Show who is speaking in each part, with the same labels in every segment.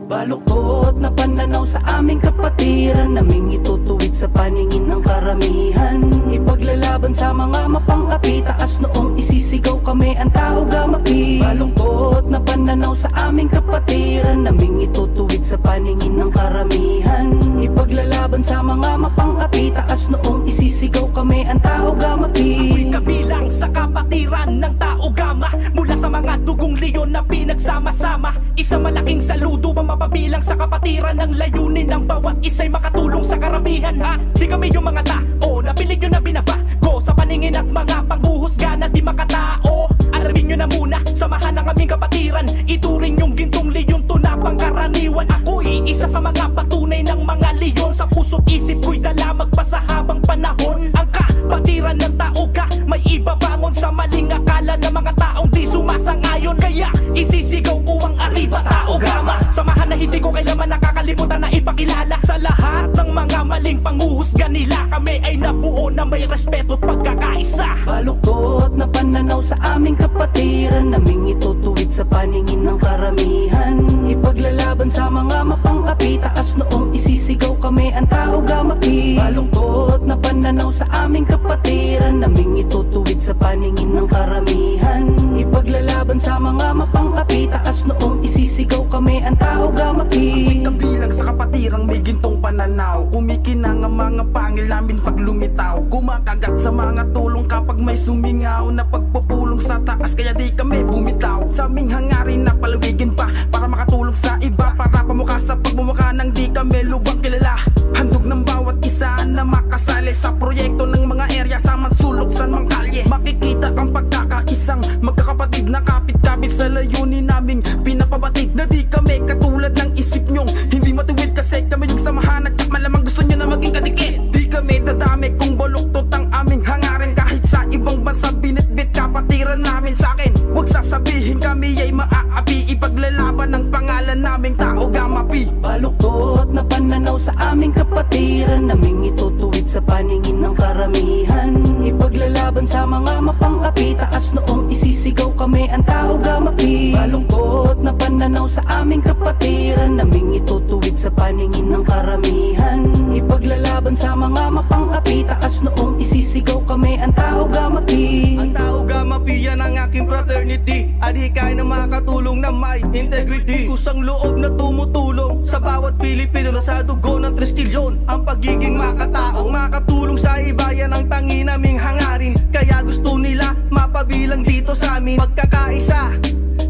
Speaker 1: Baluktot na pananaw sa aming kapatiran, naming itutuwid sa paningin ng karamihan. Ipaglalaban sa mga mapang-api, taas noong isisigaw kami ang tao gamapi. Baluktot na pananaw sa aming kapatiran, naming itutuwid sa paningin ng karamihan. Ipaglalaban sa mga mapang-api, taas noong isisigaw kami ang tao gamapi.
Speaker 2: Ako'y kabilang sa kapatiran ng tao gama, mula sa mga dugong leon na pinagsama-sama. Isang malaking saludo ang mapabilang sa kapatiran, ng layunin ng bawat isa'y makatulong sa karamihan. Di kami yung mga tao na pilig nyo na binabago sa paningin at mga panghuhusga na di makatao. Alamin nyo na muna, samahan ng aming kapatiran, ituring yung gintong leon to na pangkaraniwan. Ako'y isa sa mga patunay ng mga leon, sa puso't isip ko'y dala magpasahabang panahon. Ang kapatiran ng tao ka, may ibabangon sa maling akala ng mga taong di sumasangayon. Kaya isisigaw ko ang arriba tao gama, samahan na hindi ko kailanman nakakalimutan na ipakilala sa lahat ng mga maling panghuhusga nila. Kami ay nabuo na may respeto at pagkakaisa.
Speaker 1: Baluktot na pananaw sa aming kapatiran, naming itutuwid sa paningin ng karamihan. Ipaglalaban sa mga mapang-api, taas noong isisigaw kami ang tao gamapi. Baluktot na pananaw sa aming kapatiran, naming itutuwid sa paningin ng karamihan. Ipaglalaban sa mga mapang-api, taas noong isisigaw kami ang tao gamapi.
Speaker 3: Kabilang sa kapatirang may gintong pananaw, kumikinang ang mga pangil namin pag lumitaw. Kumakagat sa mga tulong kapag may sumingaw na pagpupulong sa taas, kaya di kami bumitaw. Sa aming hangarin na palawigin pa para makatulong sa iba, para pamukha sa pagmumukha nang di kami lubang kilala. Handog ng bawat isa na makasali sa proyekto ng mga area sa mansulok sa mga kalye. Makikita ang pagkakaisang magkakapatid na kapit-kapit sa layunin naming pinapabatid, na di kami katulad ng isip nyong hindi matuwid, kasi kami yung samahan at malamang gusto nyo na maging kadikit. Di kami dadami kung baluktot ang aming hangarin, kahit sa ibang bansa binitbit kapatiran namin sa akin. Huwag sasabihin kami ay maaapi, ipaglalaban ang pangalan naming tao gamapi.
Speaker 1: Baluktot na pananaw sa aming kapatiran, naming itutuwid sa paningin ng karamihan. Ipaglalaban sa mga mapang-api, taas noong isisigaw kami ang tao gamapi. Baluktot na pananaw sa aming kapatiran, naming itutuwid sa paningin ng karamihan. Ipaglalaban sa mga mapang-api, taas noong isisigaw kami ang tao gamapi.
Speaker 4: Ang tao gamapi, yan ang aking fraternity. Adhikay na makatulong na may integrity. Kusang loob na tumutulong sa bawat Pilipino na sa dugo ng 3 kilyon. Ang pagiging makataong makatulong sa iba, yan ang tangi naming hangarin. Kaya gusto nila mapabilang dito sa amin. Pagkakaisa,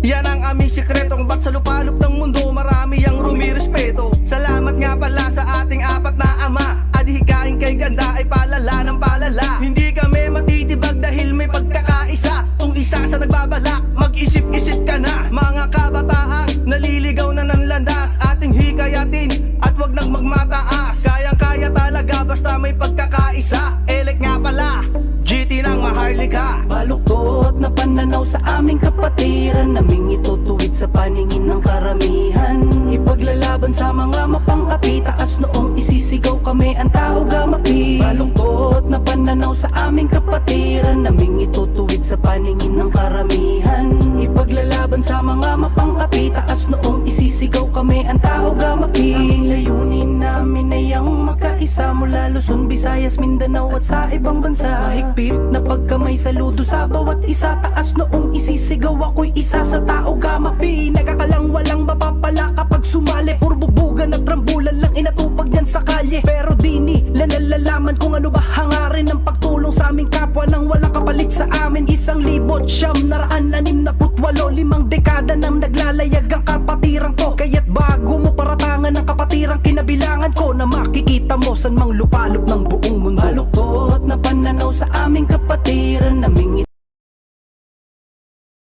Speaker 4: yan ang aming sikretong ba't sa lupalop ng mundo marami ang rumirespeto. Salamat nga pala sa ating apat na ama, adhikain kay ganda ay palala ng palala. Hindi kami matitibag dahil may pagkakaisa. Kung isa sa nagbabalak, mag-isip-isip ka na. Mga kabataan, naliligaw na ng landas, ating hikayatin at wag nang magmataas. Kayang-kaya talaga basta may pagkakaisa. Elek nga pala, GT ng maharlika.
Speaker 1: Baluktot na pananaw sa aming kapatiran, naming itutuwid sa paningin ng karamihan. Ipaglalaban sa mga mapang-api, taas noong isisigaw kami ang tao gamapi. Baluktot na pananaw sa aming kapatiran, naming itutuwid sa paningin ng karamihan. Ipaglalaban sa mga mapang-api, taas noong isisigaw kami ang tao gamapi. Ang layunin namin ay ang makaisa, mula Luzon, Visayas, Mindanao at sa ibang bansa. Mahigpit na pagkamay saludo sa bawat isa, taas noong isisigaw ako'y isa sa tao gamapi. Nagkakalang walang mapapala kapag sumali, puro bubugan at rambulan lang inatupag yan sa kalye. Pero di nila nalalaman kung ano ba hangarin ng pagtulong sa aming kapwa nang walang kapalit sa amin. 1,968, 5 dekada nang naglalayag ang kapatiran ko. Kaya't bago mo paratangan ang kapatirang kinabilangan ko, na makikita mo san mang lupalop ng buong mundo. Baluktot na pananaw sa aming kapatiran, naming